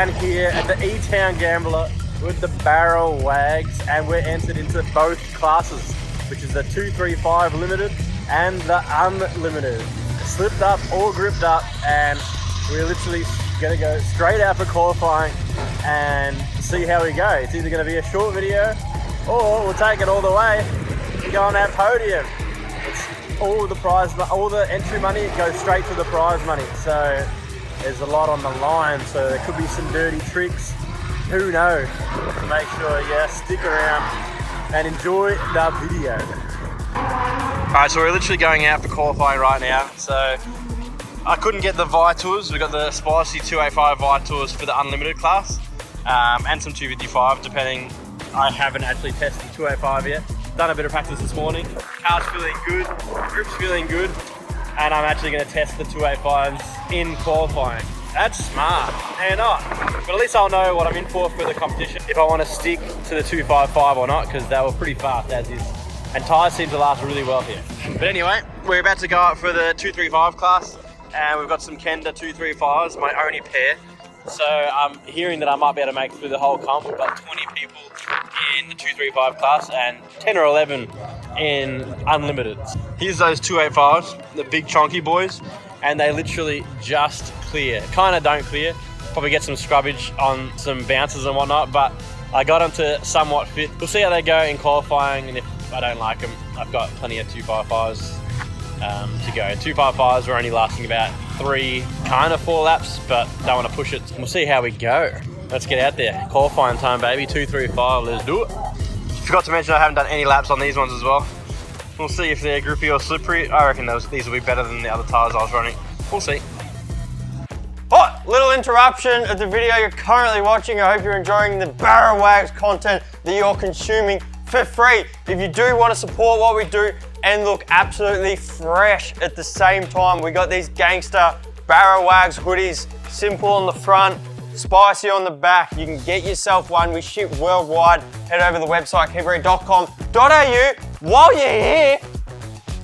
down here at the E-Town Gambler with the barrel wags, and we're entered into both classes, which is the 235 limited and the unlimited. Slipped up, all gripped up, and we're literally gonna go straight out for qualifying and see how we go. It's either gonna be a short video or we'll take it all the way and go on that podium. It's all the entry money goes straight to the prize money. So there's a lot on the line, so there could be some dirty tricks. Who knows? So make sure you stick around and enjoy the video. Alright, so we're literally going out for qualifying right now. So I couldn't get the Vitals. We got the spicy 285 Vitals for the unlimited class, and some 255 depending. I haven't actually tested 285 yet. Done a bit of practice this morning. Car's feeling good, grip's feeling good, and I'm actually going to test the 285s in qualifying. That's smart, and not. But at least I'll know what I'm in for the competition, if I want to stick to the 255 or not, because they were pretty fast as is. And tyres seem to last really well here. But anyway, we're about to go up for the 235 class, and we've got some Kenda 235s, my only pair. So I'm hearing that I might be able to make it through the whole comp. We've got 20 people in the 235 class and 10 or 11 in unlimited. Here's those 285s, the big chonky boys, and they literally just clear. Kind of don't clear. Probably get some scrubbage on some bounces and whatnot, but I got them to somewhat fit. We'll see how they go in qualifying, and if I don't like them, I've got plenty of 255s to go. 255s are only lasting about 3, kind of 4 laps, but don't want to push it. We'll see how we go. Let's get out there. Qualifying time, baby. 235. Let's do it. Forgot to mention I haven't done any laps on these ones as well. We'll see if they're grippy or slippery. I reckon these will be better than the other tyres I was running. We'll see. Hot little interruption of the video you're currently watching. I hope you're enjoying the Barrel Wags content that you're consuming for free. If you do want to support what we do and look absolutely fresh at the same time, we got these gangster Barrel Wags hoodies, simple on the front, spicy on the back. You can get yourself one. We ship worldwide. Head over to the website keepreet.com.au. While you're here,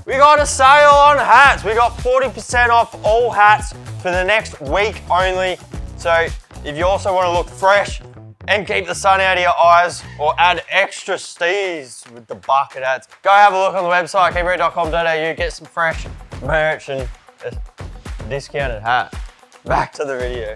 we got a sale on hats. We got 40% off all hats for the next week only. So if you also want to look fresh and keep the sun out of your eyes, or add extra steez with the bucket hats, go have a look on the website keepreet.com.au, get some fresh merch and a discounted hat. Back to the video.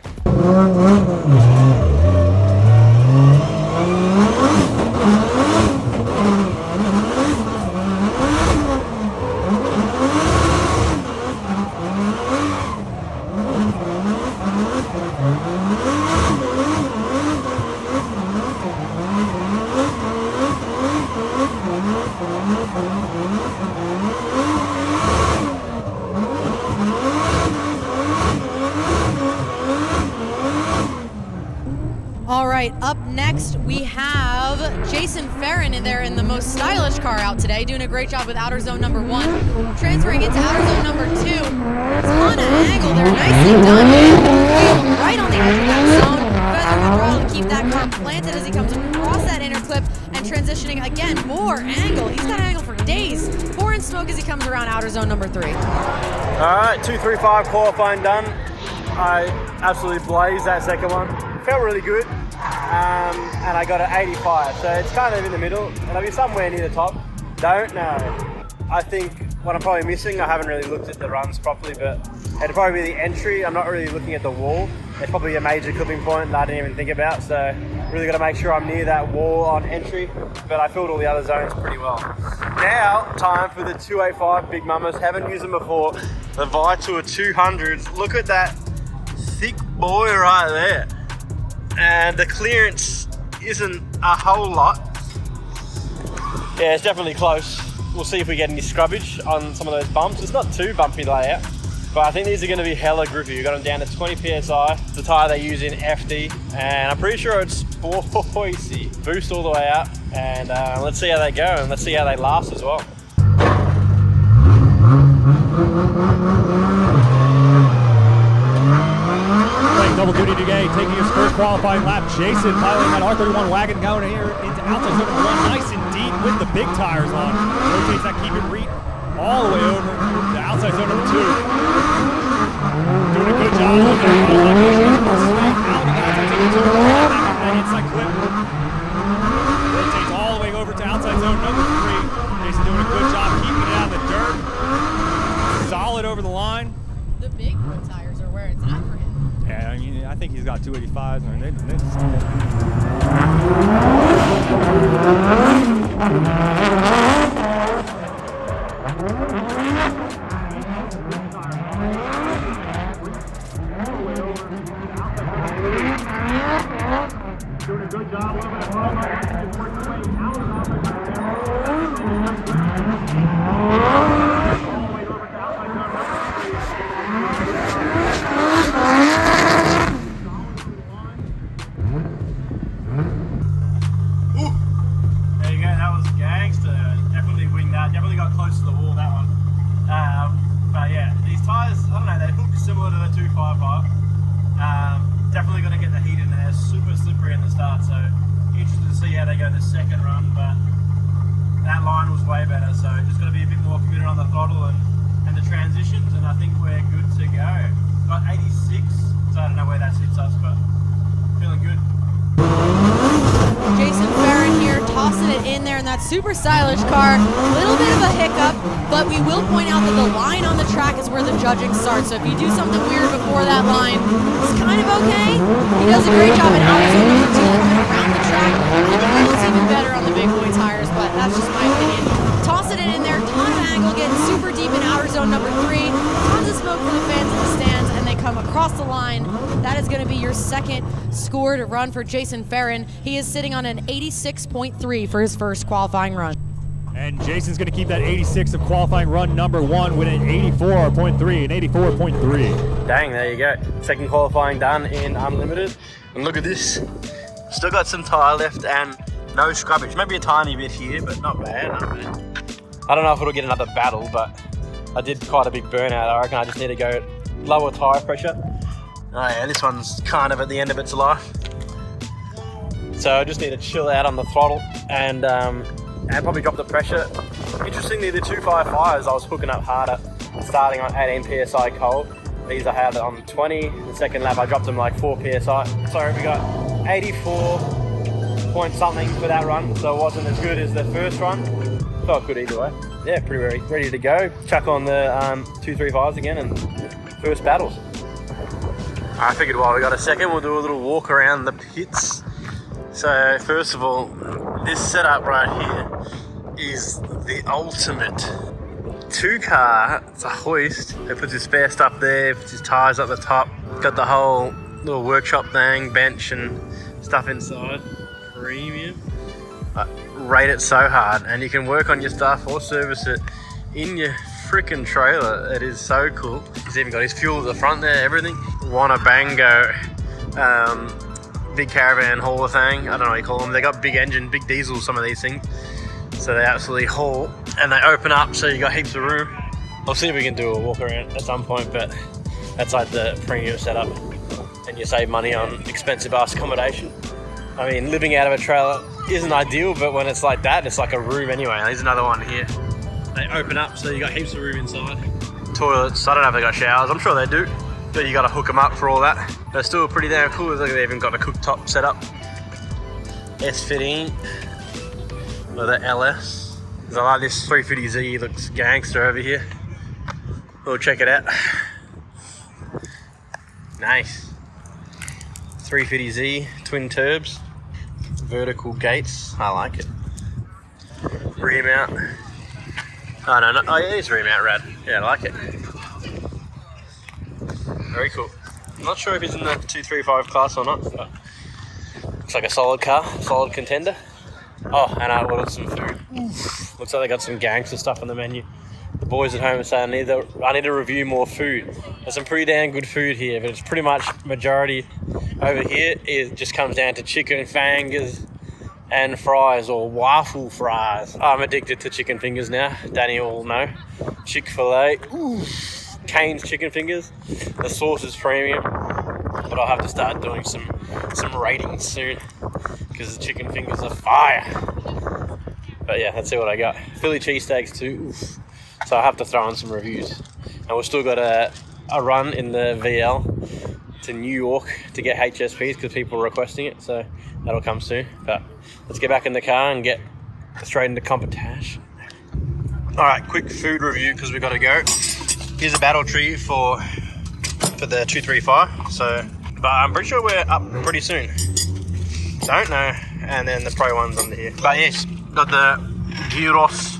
All right, up next we have Jason Farron in there in the most stylish car out today, doing a great job with outer zone number 1. Transferring into outer zone number 2. Ton of angle there, nicely done. He's right on the edge of that zone. Feather throttle to keep that car planted as he comes across that inner clip and transitioning again, more angle. He's got angle for days. Pouring smoke as he comes around outer zone number 3. All right, 235 qualifying done. I absolutely blazed that second one. Felt really good, and I got an 85, so it's kind of in the middle, and I'll be somewhere near the top. Don't know. I think what I'm probably missing, I haven't really looked at the runs properly, but it'd probably be the entry. I'm not really looking at the wall. It's probably a major clipping point that I didn't even think about, so really got to make sure I'm near that wall on entry, but I filled all the other zones pretty well. Now, time for the 285 Big Mamas. Haven't used them before. The Vital 200s. Look at that thick boy right there. And the clearance isn't a whole lot. Yeah, it's definitely close. We'll see if we get any scrubbage on some of those bumps. It's not too bumpy layout, but I think these are going to be hella grippy. We got them down to 20 PSI. It's the tyre they use in FD, and I'm pretty sure it's spicy. Boost all the way out, and let's see how they go, and let's see how they last as well. Double duty today, taking his first qualifying lap. Jason piloting that R31 wagon going here into outside zone number 1, nice and deep with the big tires on. Rotates that keep it Reet all the way over to outside zone number 2. Doing a good job with that. Out of outside zone That inside clip. Rotates all the way over to outside zone number 3. Jason doing a good job keeping it out of the dirt. Solid over the line. The big wood tires are where it's at for him. Yeah, I mean, I think he's got 285s. Doing a good job over the line. There you go, that was gangster. Definitely winged that. Definitely got close to the wall, that one. But yeah, these tyres, I don't know, they hook similar to the 255. Definitely going to get the heat in there. Super slippery in the start, so interested to see how they go the second run. But that line was way better, so just got to be a bit more committed on the throttle and the transitions, and I think we're good to go. Got 86, so I don't know where that sits us, but feeling good. Jason Farron here tossing it in there in that super stylish car. A little bit of a hiccup, but we will point out that the line on the track is where the judging starts. So if you do something weird before that line, it's kind of okay. He does a great job in outer zone number 2 coming around the track. I think it looks even better on the big boy tires, but that's just my opinion. Tossing it in there, ton of angle, getting super deep in outer zone number 3. Tons of smoke for the fans in the stands, and they come across the line. That is going to be your second score to run for Jason Farron. He is sitting on an 86.3 for his first qualifying run. And Jason's going to keep that 86 of qualifying run number 1 with an 84.3, an 84.3. Dang, there you go. Second qualifying done in Unlimited. And look at this. Still got some tyre left and no scrubbage. Maybe a tiny bit here, but not bad, not bad. I don't know if it'll get another battle, but I did quite a big burnout. I reckon I just need to go lower tyre pressure. Oh yeah, this one's kind of at the end of its life. So I just need to chill out on the throttle and probably drop the pressure. Interestingly, the 255s I was hooking up harder, starting on 18 PSI cold. These I had on 20. The second lap I dropped them like 4 PSI. So we got 84 point something for that run, so it wasn't as good as the first run. Felt good either way. Yeah, pretty ready to go. Chuck on the 235s again and first battles. I figured while we got a second, we'll do a little walk around the pits. So first of all, this setup right here is the ultimate 2-car. It's a hoist. It puts his spare stuff there, puts his tyres up the top. Got the whole little workshop thing, bench and stuff inside. Premium. I rate it so hard, and you can work on your stuff or service it in your freaking trailer. It is so cool. He's even got his fuel at the front there, everything. Wannabango big caravan hauler thing. I don't know what you call them. They got big engine, big diesel, some of these things. So they absolutely haul, and they open up, so you got heaps of room. I'll see if we can do a walk around at some point, but that's like the premium setup, and you save money on expensive ass accommodation. I mean, living out of a trailer isn't ideal, but when it's like that, it's like a room anyway. There's another one here. They open up, so you got heaps of room inside. Toilets, I don't know if they got showers. I'm sure they do, but you got to hook them up for all that. They're still pretty damn cool. Look, they even got a cooktop set up. S15, or the LS. I like this 350Z, looks gangster over here. We'll check it out. Nice. 350Z, twin turbs, vertical gates, I like it. Rear mount. Oh no, oh yeah, it's rear mount rad. Yeah, I like it. Very cool. I'm not sure if he's in the 235 class or not, but looks like a solid car, solid contender. Oh, and I ordered some food. Looks like they got some gangster stuff on the menu. The boys at home are saying I need to review more food. There's some pretty damn good food here, but it's pretty much majority over here. It just comes down to chicken fingers and fries, or waffle fries. I'm addicted to chicken fingers now. Danny will know. Chick-fil-A. Cane's chicken fingers. The sauce is premium, but I'll have to start doing some ratings soon because the chicken fingers are fire. But yeah, let's see what I got. Philly cheesesteaks too. Oof. So I have to throw in some reviews. And we've still got a run in the VL. to New York to get HSPs because people are requesting it, so that'll come soon. But let's get back in the car and get straight into competition. All right, quick food review because we got to go. Here's a battle tree for the 235. So, but I'm pretty sure we're up pretty soon. Don't know. And then the pro one's under here. But yes, got the gyros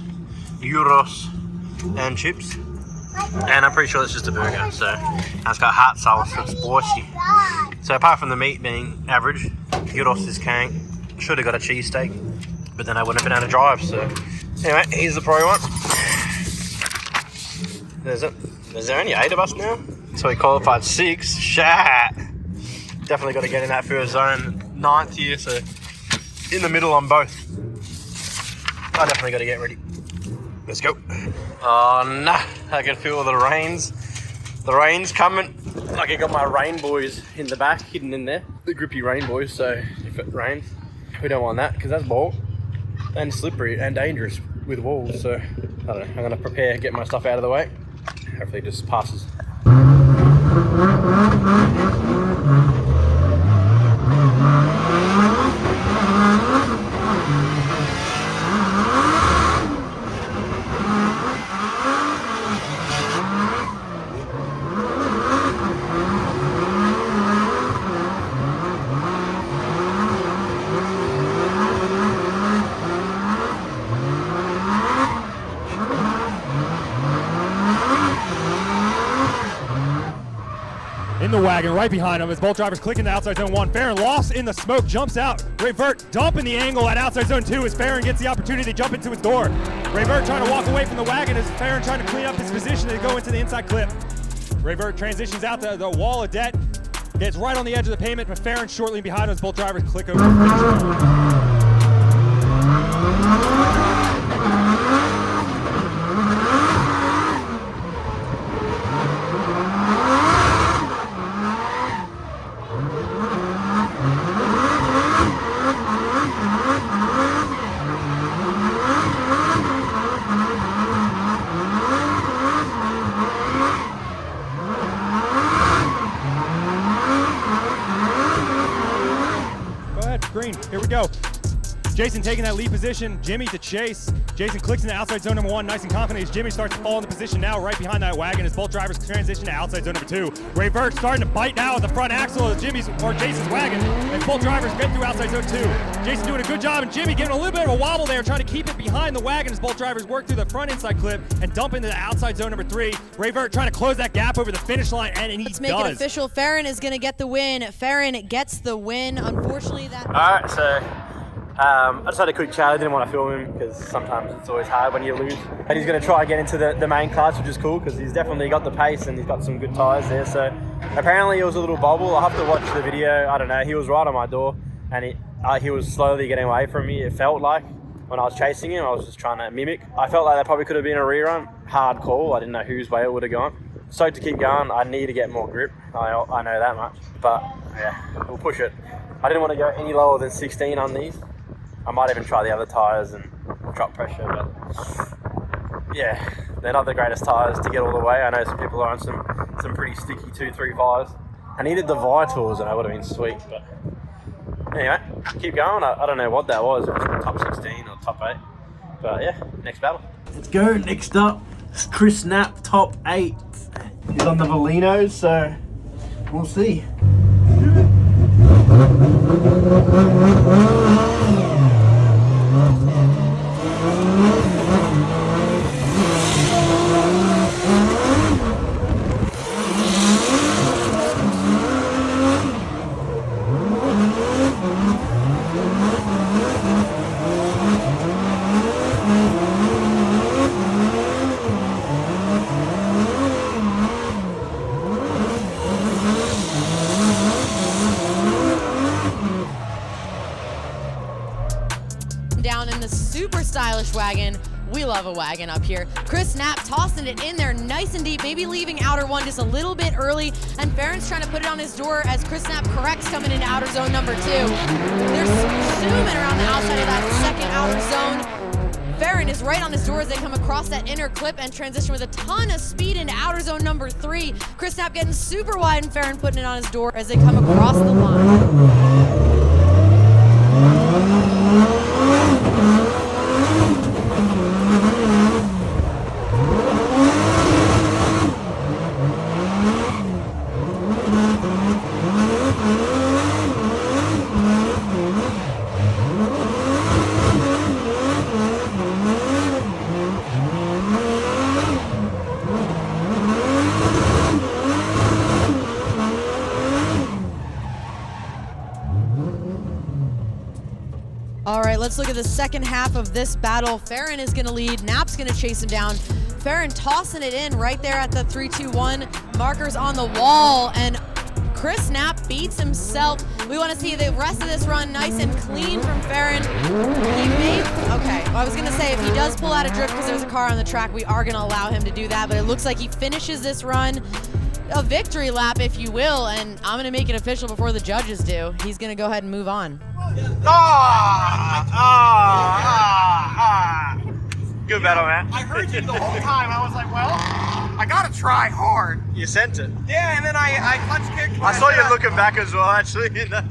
and chips. And I'm pretty sure it's just a burger. So, and it's got hot sauce, so it's spicy. So apart from the meat being average, gyros is king. Should have got a cheesesteak, but then I wouldn't have been able to drive. So anyway, here's the pro one. There's there only 8 of us now? So we qualified 6. Shat. Definitely got to get in that first zone. 9th here, so in the middle on both. I definitely got to get ready. Let's go. Oh nah, I can feel the rains. The rain's coming. Like I got my rain boys in the back, hidden in there. The grippy rain boys, so if it rains, we don't want that because that's ball and slippery and dangerous with walls. So I don't know, I'm gonna prepare, get my stuff out of the way. Hopefully it just passes. In the wagon, right behind him, as both drivers clicking the outside zone 1. Farron lost in the smoke, jumps out. Revert dumping the angle at outside zone 2 as Farron gets the opportunity to jump into his door. Revert trying to walk away from the wagon as Farron trying to clean up his position to go into the inside clip. Revert transitions out the wall of debt, gets right on the edge of the pavement, but Farron shortly behind him as both drivers click over the finish line. Green, here we go. Jason taking that lead position, Jimmy to chase. Jason clicks into outside zone number 1, nice and confident as Jimmy starts to fall into position now right behind that wagon as both drivers transition to outside zone number 2. Revert starting to bite now at the front axle of Jason's wagon as both drivers get through outside zone 2. Jason doing a good job and Jimmy getting a little bit of a wobble there, trying to keep it behind the wagon as both drivers work through the front inside clip and dump into the outside zone number 3. Revert trying to close that gap over the finish line, and he Let's make it official. Farron is going to get the win. Farron gets the win. Unfortunately, that. All right, so I just had a quick chat. I didn't want to film him because sometimes it's always hard when you lose. But he's going to try and get into the main class, which is cool because he's definitely got the pace and he's got some good tyres there. So apparently it was a little bobble. I'll have to watch the video. I don't know. He was right on my door and he was slowly getting away from me. It felt like when I was chasing him, I was just trying to mimic. I felt like that probably could have been a rerun. Hard call. I didn't know whose way it would have gone. So to keep going, I need to get more grip. I know that much. But yeah, we'll push it. I didn't want to go any lower than 16 on these. I might even try the other tyres and drop pressure, but yeah, they're not the greatest tyres to get all the way. I know some people are on some pretty sticky 235s. I needed the Vitals and I would have been sweet, but anyway, keep going. I don't know what that was, it was top 16 or top 8, but yeah, next battle. Let's go, next up, Chris Knapp, top 8. He's on the Valinos, so we'll see. Down in the super stylish wagon. We love a wagon up here. Chris Knapp tossing it in there nice and deep, maybe leaving outer 1 just a little bit early, and Farron's trying to put it on his door as Chris Knapp corrects coming into outer zone number 2. They're zooming around the outside of that second outer zone. Farron is is right on his door as they come across that inner clip and transition with a ton of speed into outer zone number 3. Chris Knapp getting super wide and Farron putting it on his door as they come across the line. All right, let's look at the second half of this battle. Farron is gonna lead, Knapp's gonna chase him down. Farron tossing it in right there at the 3-2-1. Markers on the wall, and Chris Knapp beats himself. We wanna see the rest of this run nice and clean from Farron. Okay, I was gonna say if he does pull out a drift because there's a car on the track, we are gonna allow him to do that, but it looks like he finishes this run a victory lap, if you will, and I'm gonna make it official before the judges do. He's gonna go ahead and move on. Good battle, man. I heard you the whole time. I was like, well, I gotta try hard. You sent it. Yeah, and then I clutch kicked. I saw you looking back as well, actually. I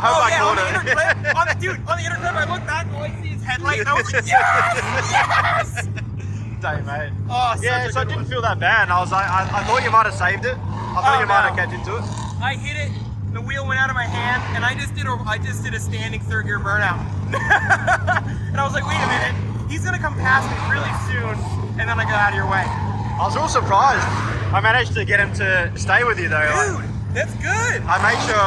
hope I caught it. On the inner clip, I looked back and I see his headlight, and I was like, yes! Day, mate. Oh, yeah, so I didn't feel that bad. I was like, I thought you might have saved it. I thought you might have kept into it. I hit it. The wheel went out of my hand, and I just did a standing third gear burnout. And I was like, wait a minute, he's gonna come past me really soon, and then I got out of your way. I was real surprised. I managed to get him to stay with you though. Dude, that's good. I made sure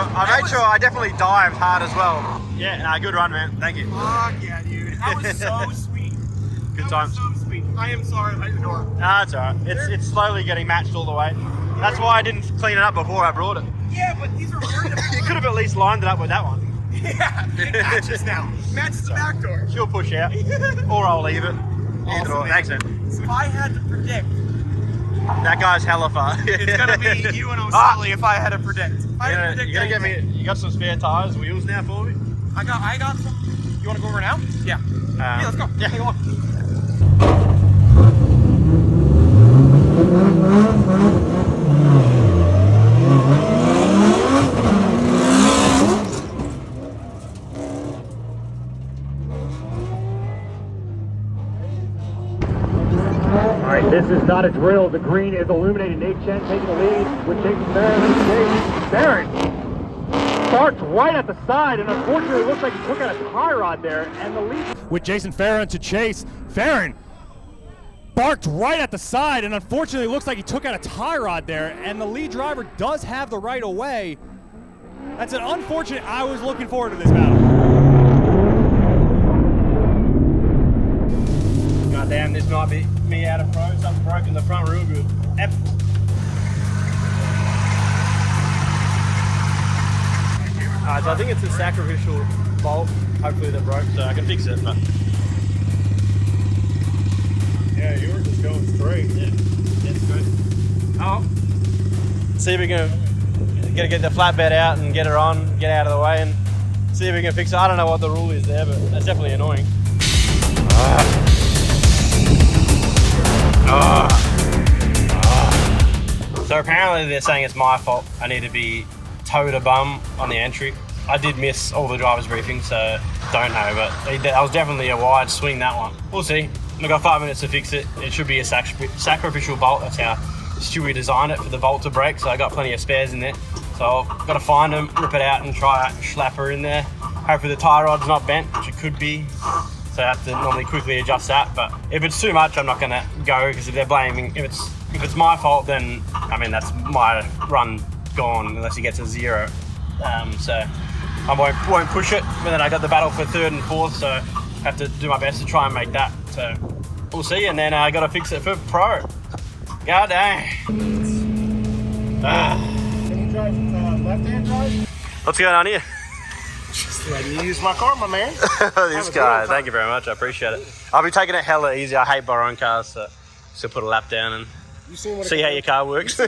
I definitely dived hard as well. Yeah, nah, good run, man. Thank you. Fuck yeah, dude. That was so sweet. Good times. So sweet. I am sorry I door. Nah, it's alright. It's slowly getting matched all the way. That's why I didn't clean it up before I brought it. Yeah, but these are worried about You could have at least lined it up with that one. Yeah, it matches now. Matches the back door. She'll push out, or I'll leave it. Either or. Thanks, man. So if I had to predict, that guy's hella far. it's gonna be you and O'Sully if I had to predict. If I had to predict you gotta get me. anything. You got some spare tires, wheels now for me? I got some. You wanna go over now? Yeah. Yeah, let's go. Yeah, Hey, come on. All right, this is not a drill. The green is illuminated. Nate Chen taking the lead with Jason Farron. Farron parked right at the side, and unfortunately, it looks like he took out a tie rod there. And the lead with Jason Farron to chase. Farron parked right at the side, and unfortunately, it looks like he took out a tie rod there. And the lead driver does have the right of way. That's an unfortunate. I was looking forward to this battle. God damn, this might be me out of pro. Something broke in the front real good. So I think it's a sacrificial bolt, hopefully that broke, so I can fix it. But Yeah, you were just going straight. yeah, it's good. Oh, see if we can get the flatbed out and get her on, get out of the way, and see if we can fix it. I don't know what the rule is there, but that's definitely annoying. So apparently they're saying it's my fault. I need to be toe to bum on the entry. I did miss all the driver's briefing, so don't know, but that was definitely a wide swing, that one. We'll see. We've got 5 minutes to fix it. It should be a sacrificial bolt. That's how Stewie designed it, for the bolt to break, so I got plenty of spares in there. So I've got to find them, rip it out and try slap her in there. Hopefully the tie rod's not bent, which it could be. So I have to normally quickly adjust that, but if it's too much, I'm not gonna go, because if they're blaming, if it's my fault, then I mean that's my run gone unless he gets a 0. So I won't push it. But then I got the battle for 3rd and 4th, so I have to do my best to try and make that. So we'll see, and then I got to fix it for pro. God dang. Can you drive left-hand drive? What's going on here? Just letting you use my car, my man. This guy, thank you very much. I appreciate it. I'll be taking it hella easy. I hate borrowing cars, so just put a lap down and see how your car works.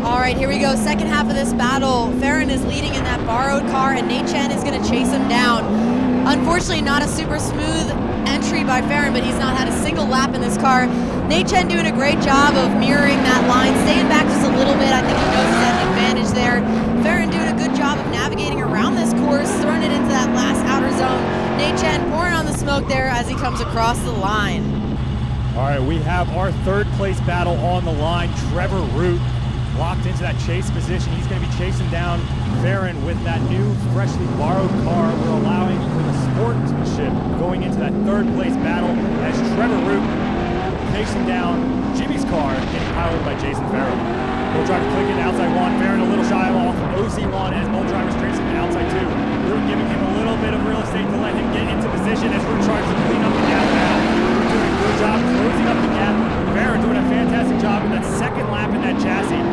All right, here we go. Second half of this battle. Farron is leading in that bar. borrowed car, and Nate Chen is going to chase him down. Unfortunately, not a super smooth entry by Farron, but he's not had a single lap in this car. Nate Chen doing a great job of mirroring that line, staying back just a little bit. I think he knows he's at an advantage there. Farron doing a good job of navigating around this course, throwing it into that last outer zone. Nate Chen pouring on the smoke there as he comes across the line. All right, we have our third place battle on the line. Trevor Root locked into that chase position. He's going to be chasing down Farron with that new, freshly borrowed car. We're allowing for the sportsmanship going into that third place battle as Trevor Root chasing down Jimmy's car, getting piloted by Jason Farron. Bull driver clicking outside one. Farron a little shy off OC1 as Bull driver's tracing the outside two. Root giving him a little bit of real estate to let him get into position as Root tries to clean up the gap now. Root doing a good job closing up the gap. Farron doing a fantastic job with that second lap in that chassis.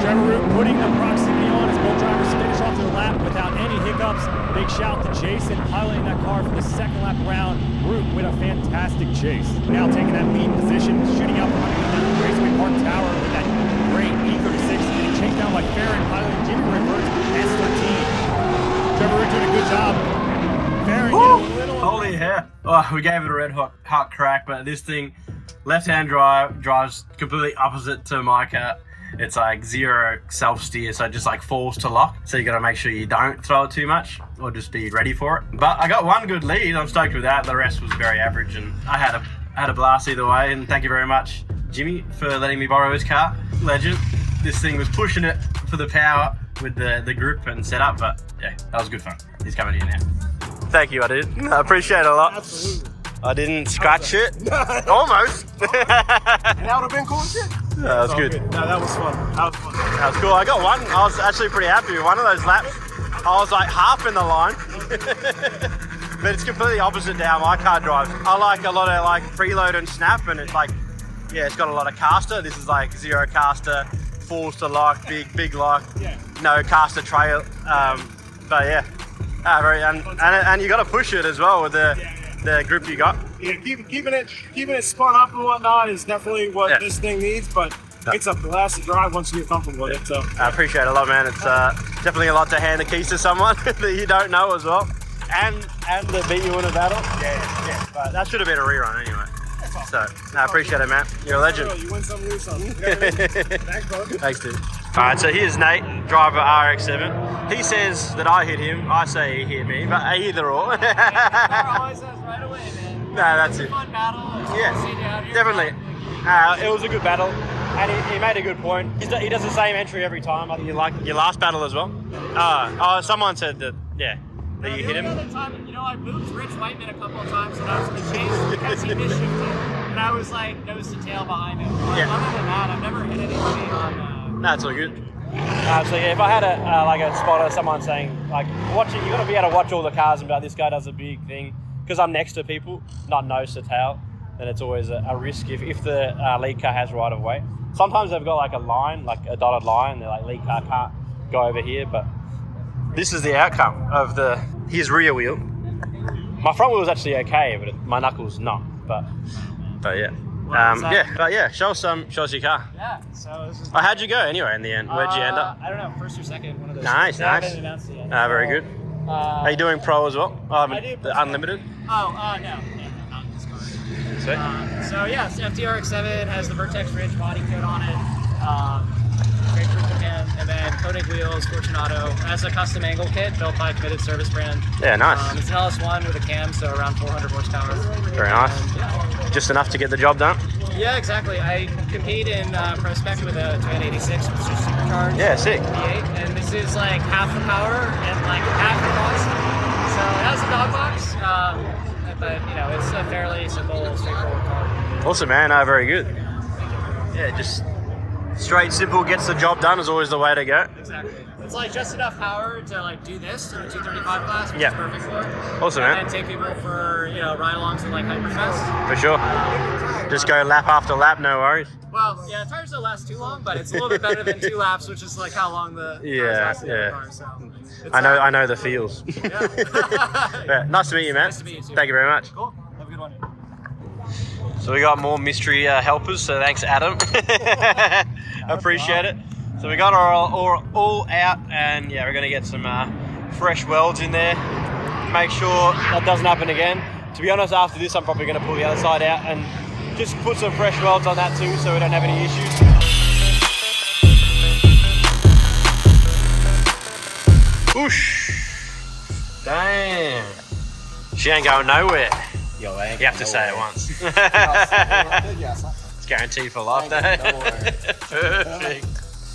Trevor Root putting the proximity on as Bull drivers finish off their lap without any hiccups. Big shout to Jason piloting that car for the second lap around. Root with a fantastic chase. Now taking that lead position, shooting out from underneath that Raceway Park Tower with that great E36, getting chased down by Farron piloting Jimmy Rivers S13. Trevor Root doing a good job. Farron getting a little... Holy hell. Oh, we gave it a red hot crack, but this thing, left-hand drives completely opposite to my car. It's like zero self-steer, so it just like falls to lock. So you got to make sure you don't throw it too much or just be ready for it. But I got one good lead. I'm stoked with that. The rest was very average, and I had a blast either way. And thank you very much, Jimmy, for letting me borrow his car. Legend. This thing was pushing it for the power with the grip and setup, but yeah, that was good fun. He's coming in now. Thank you, I did. I appreciate it a lot. Absolutely. I didn't scratch it. Almost. That would have been cool as shit. That was good. No, that was fun. That was fun. That was cool. I got one. I was actually pretty happy with one of those laps. I was like half in the line. But it's completely opposite to how my car drives. I like a lot of like preload and snap, and it's like, yeah, it's got a lot of caster. This is like zero caster, falls to lock, big lock, no caster trail. But yeah, and you got to push it as well with the grip you got. Yeah, keeping it spun up and whatnot is definitely what this thing needs, but it's a blast to drive once you get comfortable with it. So I appreciate it a lot, man. It's definitely a lot to hand the keys to someone that you don't know as well, and to beat you in a battle. Yeah. But that should have been a rerun anyway. So I appreciate it, man. You're a legend. You win some, lose some. You know what I mean? Thanks, bro. Thanks, dude. All right, so here's Nate, driver RX-7. He says that I hit him. I say he hit me, but either or. always says right away, man. No, that's it. Fun battle. Yeah, definitely. It was a good battle, and he made a good point. He does the same entry every time. I think you like your last battle as well. Someone said that, that you hit him. The other time, I moved Rich Whiteman a couple of times when I was in the chase because he misshifted, and I was like nose to tail behind him. But other than that, I've never hit anybody on. That's all good. So yeah, if I had a spotter, someone saying like watching, you got to be able to watch all the cars and be like, this guy does a big thing, because I'm next to people, not nose to tail, then it's always a risk if the lead car has right of way. Sometimes they've got like a line, like a dotted line. They're like, lead car can't go over here, but this is the outcome of his rear wheel. My front wheel was actually okay, but my knuckles not. But yeah. Show us your car. Yeah, so this is... How'd you go anyway in the end? Where'd you end up? I don't know, first or second, one of those. Nice. I haven't announced it yet. Very good. Are you doing pro as well? I do. The unlimited? No, not in this car. Sweet. So yeah, FTRX7 has the Vertex Ridge body kit on it. Great for Japan, and then Koenig wheels, Fortunato. Has a custom angle kit built by a committed service brand. Yeah, nice. It's an LS1 with a cam, so around 400 horsepower. Very nice. Just enough to get the job done? Yeah, exactly. I compete in Pro Spec with a 286, which is supercharged. Yeah, sick. V8, and this is like half the power and like half the cost. So it has a dog box, but it's a fairly simple, straightforward car. Awesome, man. Very good. Yeah, just straight, simple, gets the job done is always the way to go. Exactly. It's like just enough power to like do this in the 235 class, which is perfect for it. Awesome, man. And then take people for ride-alongs in like Hyperfest. For sure. Just go lap after lap, no worries. Well, yeah, tires don't last too long, but it's a little bit better than 2 laps, which is like how long the tires last in the car. So I know the feels. Yeah. Nice to meet you, man. Nice to meet you too. Thank you very much. Cool. Have a good one. So we got more mystery helpers, so thanks, Adam. Appreciate it. So we got our all out, and yeah, we're gonna get some fresh welds in there. Make sure that doesn't happen again. To be honest, after this, I'm probably gonna pull the other side out and just put some fresh welds on that too, so we don't have any issues. Whoosh! Damn! She ain't going nowhere. Yo, You have to say it once. It's guaranteed for life, though. Perfect.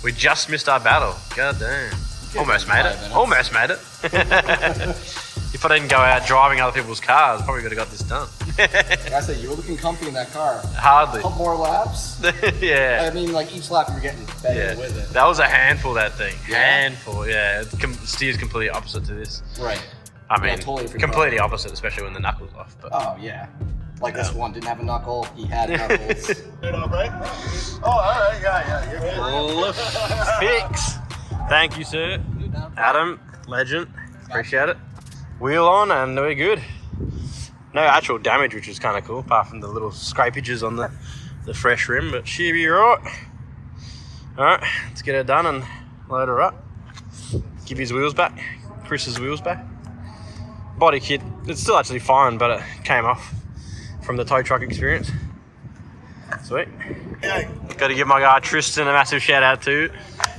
We just missed our battle. God damn. Almost made it. Almost made it. If I didn't go out driving other people's cars, probably would have got this done. Like I said, you were looking comfy in that car. Hardly. A couple more laps. Yeah. I mean, like each lap you're getting better Yeah. with it. That was a handful, that thing. Yeah? Handful, yeah. It steers completely opposite to this. Right. I mean, totally different completely car. opposite, especially when the knuckle's off. But Oh yeah. Like this one didn't have a knuckle. He had knuckles. fix. Thank you, sir. Adam, legend. Appreciate it. Wheel on, and we're good. No actual damage, which is kind of cool, apart from the little scrapages on the fresh rim, but she'll be right. All right, let's get her done and load her up. Give his wheels back. Chris's wheels back. Body kit, it's still actually fine, but it came off from the tow truck experience. Sweet. Got to give my guy Tristan a massive shout out too.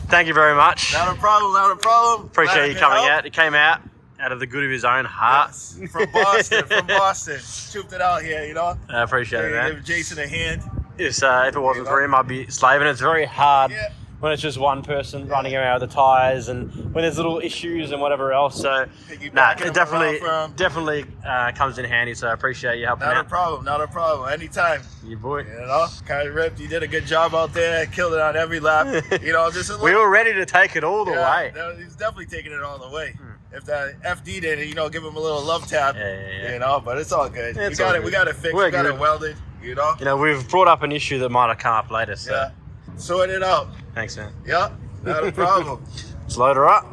Thank you very much. Not a problem, not a problem. Appreciate you coming out. He came out of the good of his own heart. Yes, from Boston. Chooped it out here, you know. I appreciate it, man. Give Jason a hand. If it wasn't for him, I'd be slaving. It's very hard Yeah. when it's just one person running around with the tyres and when there's little issues and whatever else. So, Piggybacking it them around definitely from- comes in handy. So I appreciate you helping Not a out. problem, not a problem. Anytime. You boy. You know, kind of ripped. You did a good job out there. Killed it on every lap. You know, just a little. We were ready to take it all the way. He's definitely taking it all the way. If that FD did it, you know, give him a little love tap. Yeah. You know, but it's all good. It's we got all it. good. We got it fixed. We're we got good. it welded. You know. You know, we've brought up an issue that might have come up later. So Yeah. Sort it out. thanks, man. Yeah. Not a problem. Let's load her up.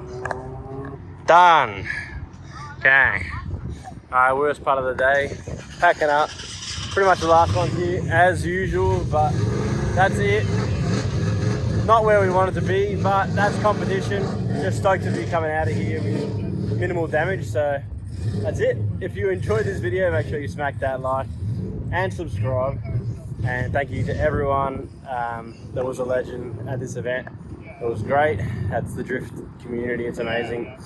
Done. Bang. Alright, worst part of the day. Packing up. Pretty much the last one here, as usual, but that's it. Not where we wanted to be, but that's competition. Just stoked to be coming out of here with minimal damage, so that's it. If you enjoyed this video, make sure you smack that like and subscribe. And thank you to everyone that was a legend at this event. It was great. That's the drift community. It's amazing.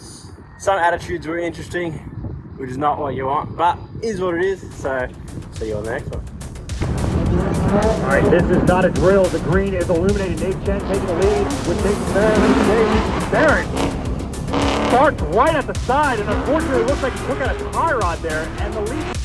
Some attitudes were interesting, which is not what you want, but is what it is. So, see you on the next one. All right, this is not a drill. The green is illuminated. Nate Chen taking the lead with Jason Barron. Starts right at the side, and unfortunately, it looks like he took out a tie rod there, and the lead